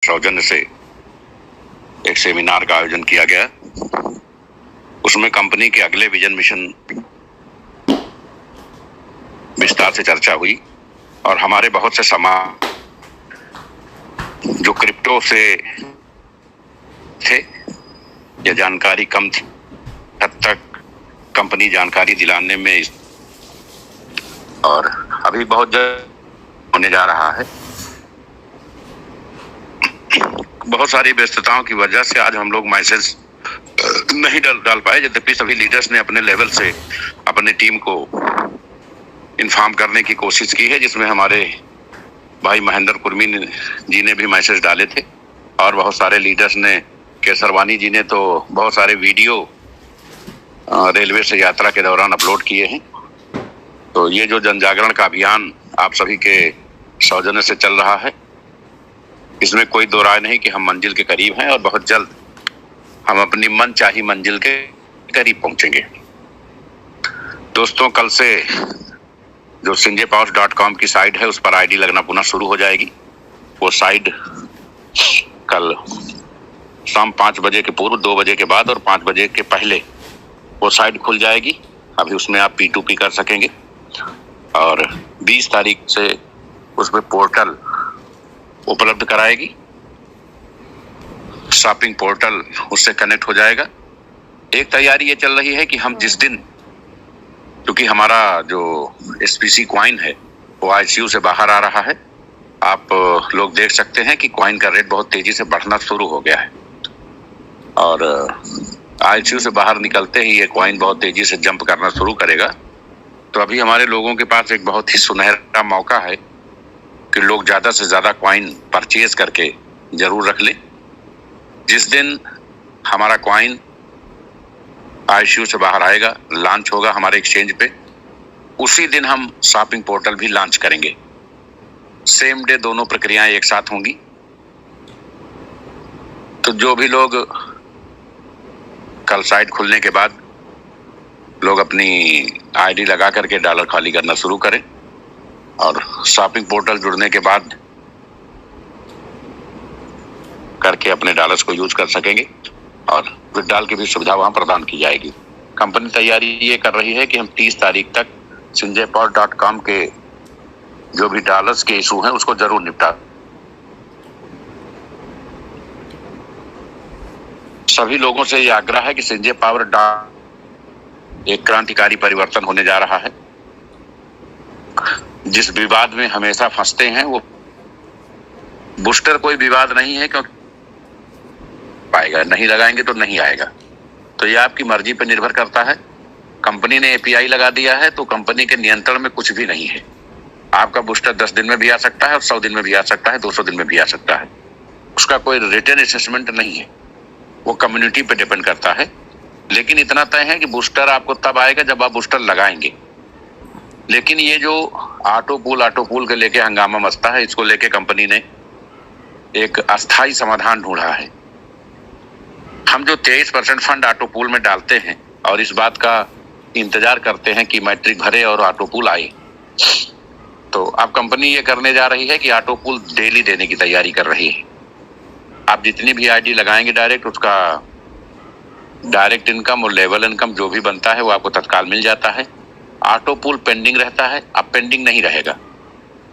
सौजन्य से एक सेमिनार का आयोजन किया गया। उसमें कंपनी के अगले विजन मिशन विस्तार से चर्चा हुई और हमारे बहुत से समाज जो क्रिप्टो से थे या जानकारी कम थी, हद तक कंपनी जानकारी दिलाने में और अभी बहुत जल्द होने जा रहा है। बहुत सारी व्यस्तताओं की वजह से आज हम लोग मैसेज नहीं डाल पाए, यद्यपि सभी लीडर्स ने अपने लेवल से अपने टीम को इन्फॉर्म करने की कोशिश की है, जिसमें हमारे भाई महेंद्र कुर्मी जी ने भी मैसेज डाले थे और बहुत सारे लीडर्स ने, केसरवानी जी ने तो बहुत सारे वीडियो रेलवे से यात्रा के दौरान अपलोड किए हैं। तो ये जो जन जागरण का अभियान आप सभी के सौजन्य से चल रहा है, इसमें कोई दो राय नहीं कि हम मंजिल के करीब हैं और बहुत जल्द हम अपनी मनचाही मंजिल के करीब पहुंचेंगे। दोस्तों, कल से जो sinjaypowers.com की साइट है उस पर आईडी लगना पुनः शुरू हो जाएगी। वो साइट कल शाम 5 बजे के पूर्व, 2 बजे के बाद और 5 बजे के पहले वो साइट खुल जाएगी। अभी उसमें आप P2P कर सकेंगे और 20 तारीख से उसमें पोर्टल उपलब्ध कराएगी। शॉपिंग पोर्टल उससे कनेक्ट हो जाएगा। एक तैयारी ये चल रही है कि हम जिस दिन, क्योंकि हमारा जो SPC कॉइन है वो ICU से बाहर आ रहा है, आप लोग देख सकते हैं कि कॉइन का रेट बहुत तेजी से बढ़ना शुरू हो गया है और ICU से बाहर निकलते ही ये कॉइन बहुत तेजी से जंप करना शुरू करेगा। तो अभी हमारे लोगों के पास एक बहुत ही सुनहरा मौका है कि लोग ज़्यादा से ज़्यादा कॉइन परचेज करके जरूर रख लें। जिस दिन हमारा कॉइन ICU से बाहर आएगा, लॉन्च होगा हमारे एक्सचेंज पे, उसी दिन हम शॉपिंग पोर्टल भी लॉन्च करेंगे। सेम डे दोनों प्रक्रियाएं एक साथ होंगी। तो जो भी लोग कल साइट खुलने के बाद लोग अपनी आईडी लगा करके डॉलर खाली करना शुरू करें और शॉपिंग पोर्टल जुड़ने के बाद करके अपने डॉलर्स को यूज कर सकेंगे और विड्रॉल की भी सुविधा वहां प्रदान की जाएगी। कंपनी तैयारी ये कर रही है कि हम 30 तारीख तक sinjaypowers.com के जो भी डॉलर्स के इशू हैं उसको जरूर निपटा। सभी लोगों से ये आग्रह है कि संजय पावर एक क्रांतिकारी परिवर्तन होने जा रहा है। जिस विवाद में हमेशा फंसते हैं वो बूस्टर कोई विवाद नहीं है, क्योंकि पाएगा, नहीं लगाएंगे तो नहीं आएगा। तो ये आपकी मर्जी पर निर्भर करता है। कंपनी ने API लगा दिया है तो कंपनी के नियंत्रण में कुछ भी नहीं है। आपका बूस्टर 10 दिन में भी आ सकता है और 100 दिन में भी आ सकता है, 200 दिन में भी आ सकता है। उसका कोई रिटर्न असेसमेंट नहीं है, वो कम्युनिटी पे डिपेंड करता है। लेकिन इतना तय है कि बूस्टर आपको तब आएगा जब आप बूस्टर लगाएंगे। लेकिन ये जो ऑटो पूल के लेके हंगामा मचता है, इसको लेके कंपनी ने एक अस्थाई समाधान ढूंढा है। हम जो 23% फंड ऑटो पूल में डालते हैं और इस बात का इंतजार करते हैं कि मैट्रिक भरे और ऑटो पूल आए, तो अब कंपनी ये करने जा रही है कि ऑटो पूल डेली देने की तैयारी कर रही है। आप जितनी भी आईडी लगाएंगे डायरेक्ट, उसका डायरेक्ट इनकम और लेवल इनकम जो भी बनता है वो आपको तत्काल मिल जाता है। ऑटो पूल पेंडिंग रहता है, अब पेंडिंग नहीं रहेगा।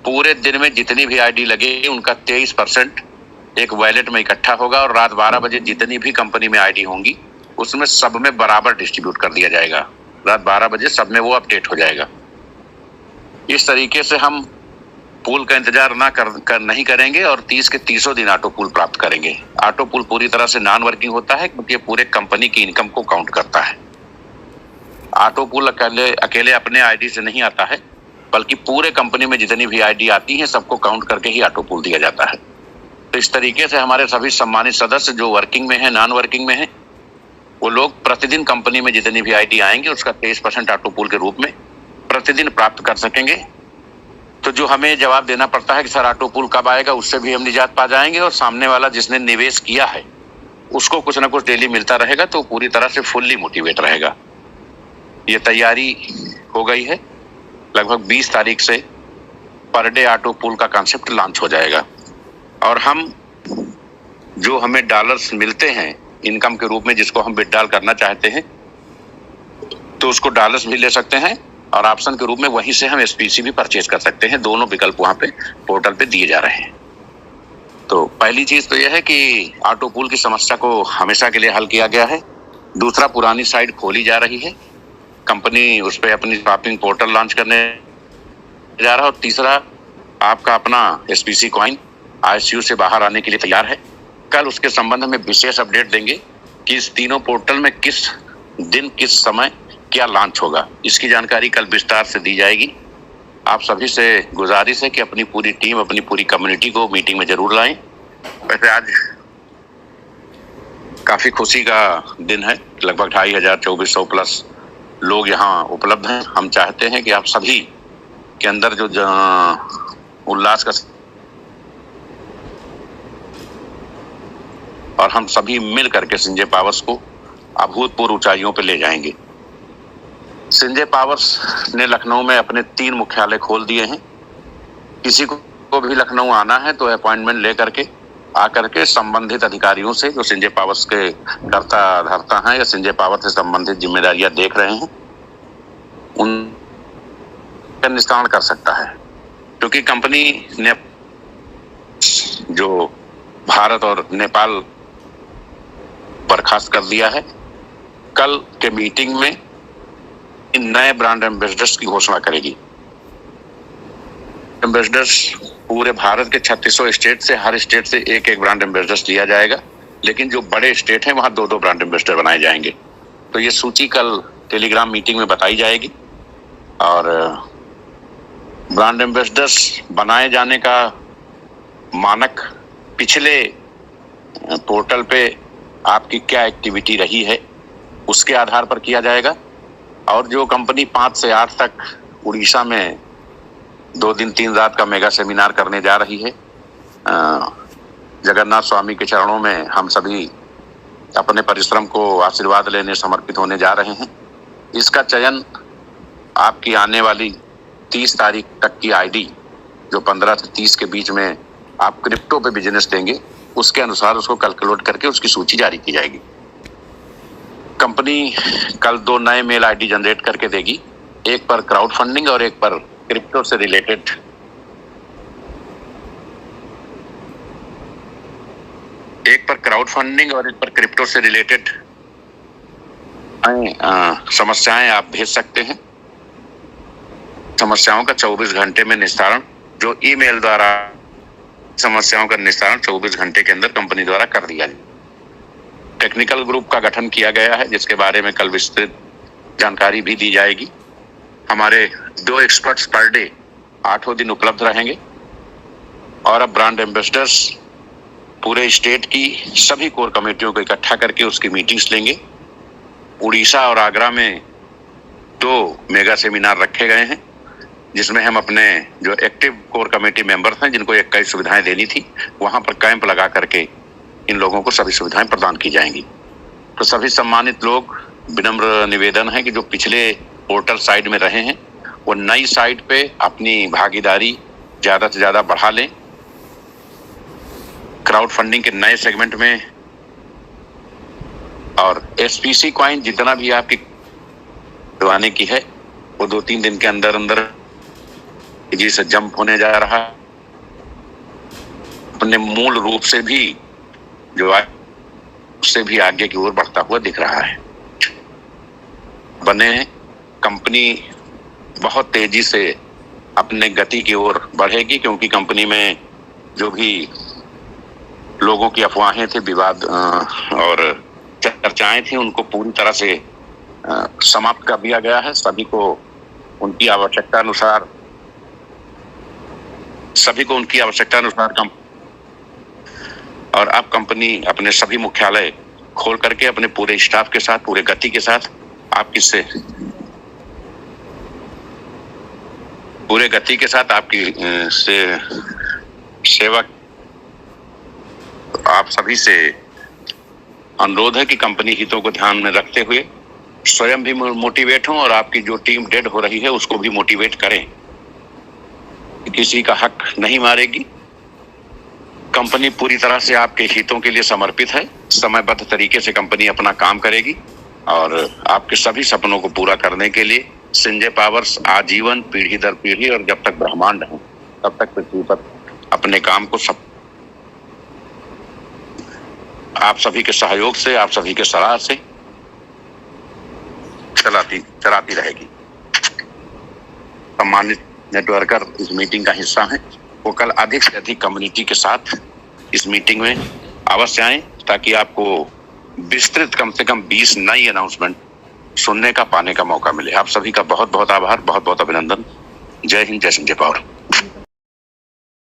पूरे दिन में जितनी भी आईडी लगेगी उनका 23% एक वॉलेट में इकट्ठा होगा और रात 12 बजे जितनी भी कंपनी में आईडी होंगी उसमें सब में बराबर डिस्ट्रीब्यूट कर दिया जाएगा। रात 12 बजे सब में वो अपडेट हो जाएगा। इस तरीके से हम पूल का इंतजार नहीं करेंगे और 30 के 30 दिन ऑटो पूल प्राप्त करेंगे। ऑटो पूल पूरी तरह से नॉन वर्किंग होता है क्योंकि ये पूरे कंपनी की इनकम को काउंट करता है। ऑटो पूल अकेले अपने आईडी से नहीं आता है, बल्कि पूरे कंपनी में जितनी भी आईडी आती है सबको काउंट करके ही ऑटो पूल दिया जाता है। तो इस तरीके से हमारे सभी सम्मानित सदस्य जो वर्किंग में है, नॉन वर्किंग में है, वो लोग प्रतिदिन कंपनी में जितनी भी आईडी आएंगे उसका 23% ऑटो पूल के रूप में प्रतिदिन प्राप्त कर सकेंगे। तो जो हमें जवाब देना पड़ता है कि सर ऑटो पूल कब आएगा, उससे भी हम निजात पा जाएंगे और सामने वाला जिसने निवेश किया है उसको कुछ ना कुछ डेली मिलता रहेगा, तो पूरी तरह से फुल्ली मोटिवेट रहेगा। ये तैयारी हो गई है। लगभग 20 तारीख से पर डे ऑटो पूल का कॉन्सेप्ट लॉन्च हो जाएगा और हम जो हमें डॉलर्स मिलते हैं इनकम के रूप में, जिसको हम विड्रॉल करना चाहते हैं तो उसको डॉलर्स भी ले सकते हैं और ऑप्शन के रूप में वहीं से हम एसपीसी भी परचेज कर सकते हैं। दोनों विकल्प वहां पे पोर्टल पे दिए जा रहे हैं। तो पहली चीज तो यह है कि ऑटो पूल की समस्या को हमेशा के लिए हल किया गया है। दूसरा, पुरानी साइट खोली जा रही है, कंपनी उस पर अपनी शॉपिंग पोर्टल लॉन्च करने जा रहा है। और तीसरा, आपका अपना एसपीसी कॉइन आईसीयू से बाहर आने के लिए तैयार है। कल उसके संबंध में विशेष अपडेट देंगे कि इस तीनों पोर्टल में किस दिन किस समय क्या लॉन्च होगा। इसकी जानकारी कल विस्तार से दी जाएगी। आप सभी से गुजारिश है कि अपनी पूरी टीम, अपनी पूरी कम्युनिटी को मीटिंग में जरूर लाएं। वैसे आज काफी खुशी का दिन है, लगभग 2500-2400 प्लस लोग यहाँ उपलब्ध हैं। हम चाहते हैं कि आप सभी के अंदर जो उल्लास का और हम सभी मिल करके संजय पावर्स को अभूतपूर्व ऊंचाइयों पर ले जाएंगे। संजय पावर्स ने लखनऊ में अपने 3 मुख्यालय खोल दिए हैं। किसी को भी लखनऊ आना है तो अपॉइंटमेंट लेकर के आकर के संबंधित अधिकारियों से, जो संजय पावर्स के कर्ता धर्ता हैं या संजय पावर्स से संबंधित जिम्मेदारियां देख रहे हैं, उनका निस्तारण कर सकता है। क्योंकि कंपनी ने जो भारत और नेपाल बर्खास्त कर दिया है, कल के मीटिंग में इन नए ब्रांड एम्बेसडर्स की घोषणा करेगी। एम्बेसडर्स पूरे भारत के 3600 स्टेट से, हर स्टेट से एक एक ब्रांड एम्बेसडर्स लिया जाएगा, लेकिन जो बड़े स्टेट हैं वहां 2-2 ब्रांड एम्बेसडर बनाए जाएंगे। तो ये सूची कल टेलीग्राम मीटिंग में बताई जाएगी। और ब्रांड एम्बेसडर्स बनाए जाने का मानक पिछले पोर्टल पे आपकी क्या एक्टिविटी रही है उसके आधार पर किया जाएगा। और जो कंपनी 5 से 8 तक उड़ीसा में 2 दिन 3 रात का मेगा सेमिनार करने जा रही है, जगन्नाथ स्वामी के चरणों में हम सभी अपने परिश्रम को आशीर्वाद लेने समर्पित होने जा रहे हैं। इसका चयन आपकी आने वाली 30 तारीख तक की आईडी, जो 15 से 30 के बीच में आप क्रिप्टो पे बिजनेस देंगे, उसके अनुसार उसको कैलकुलेट करके उसकी सूची जारी की जाएगी। कंपनी कल 2 नए मेल आईडी जनरेट करके देगी, एक पर क्राउड फंडिंग और एक पर क्रिप्टो से रिलेटेड। एक पर क्राउड फंडिंग और एक पर क्रिप्टो से रिलेटेड समस्याएं आप भेज सकते हैं। समस्याओं का 24 घंटे में निस्तारण, जो ईमेल द्वारा समस्याओं का निस्तारण 24 घंटे के अंदर कंपनी द्वारा कर दिया जाए। टेक्निकल ग्रुप का गठन किया गया है, जिसके बारे में कल विस्तृत जानकारी भी दी जाएगी। हमारे 2 एक्सपर्ट्स पर डे 8 दिन उपलब्ध रहेंगे। और अब ब्रांड एम्बेसडर्स पूरे स्टेट की सभी कोर कमेटियों को इकट्ठा करके उसकी मीटिंग्स लेंगे। उड़ीसा और आगरा में 2 मेगा सेमिनार रखे गए हैं, जिसमें हम अपने जो एक्टिव कोर कमेटी मेंबर्स हैं, जिनको 21 सुविधाएं देनी थी, वहां पर कैंप लगा करके इन लोगों को सभी सुविधाएं प्रदान की जाएंगी। तो सभी सम्मानित लोग, विनम्र निवेदन है कि जो पिछले पोर्टल साइट में रहे हैं वो नई साइट पे अपनी भागीदारी ज्यादा से ज्यादा बढ़ा लें। क्राउड फंडिंग के नए सेगमेंट में और एसपीसी कॉइन जितना भी आपकी दिवाने की है वो 2-3 दिन के अंदर अंदर तेजी से जंप होने जा रहा है। अपने मूल रूप से भी जो उससे भी आगे की ओर बढ़ता हुआ दिख रहा है। बने कंपनी बहुत तेजी से अपने गति की ओर बढ़ेगी, क्योंकि कंपनी में जो भी लोगों की अफवाहें थी, विवाद और चर्चाएं थी, उनको पूरी तरह से समाप्त कर दिया गया है। सभी को उनकी आवश्यकता अनुसार और अब कंपनी अपने सभी मुख्यालय खोल करके अपने पूरे स्टाफ के साथ, पूरे गति के साथ आपकी सेवा। आप सभी से अनुरोध है कि कंपनी हितों को ध्यान में रखते हुए स्वयं भी मोटिवेट हों और आपकी जो टीम डेड हो रही है उसको भी मोटिवेट करें। किसी का हक नहीं मारेगी, कंपनी पूरी तरह से आपके हितों के लिए समर्पित है। समयबद्ध तरीके से कंपनी अपना काम करेगी और आपके सभी सपनों को पूरा करने के लिए संजय पावर्स आजीवन पीढ़ी दर पीढ़ी और जब तक ब्रह्मांड है तब तक पृथ्वी पर अपने काम को आप सभी के सहयोग से, आप सभी के सलाह से चलाती रहेगी। सम्मानित नेटवर्कर इस मीटिंग का हिस्सा हैं, वो कल अधिक से अधिक कम्युनिटी के साथ इस मीटिंग में अवश्य आएं ताकि आपको विस्तृत कम से कम 20 नई अनाउंसमेंट सुनने का, पाने का मौका मिले। आप सभी का बहुत बहुत आभार, बहुत बहुत अभिनंदन। जय हिंद, जय संजय पावर।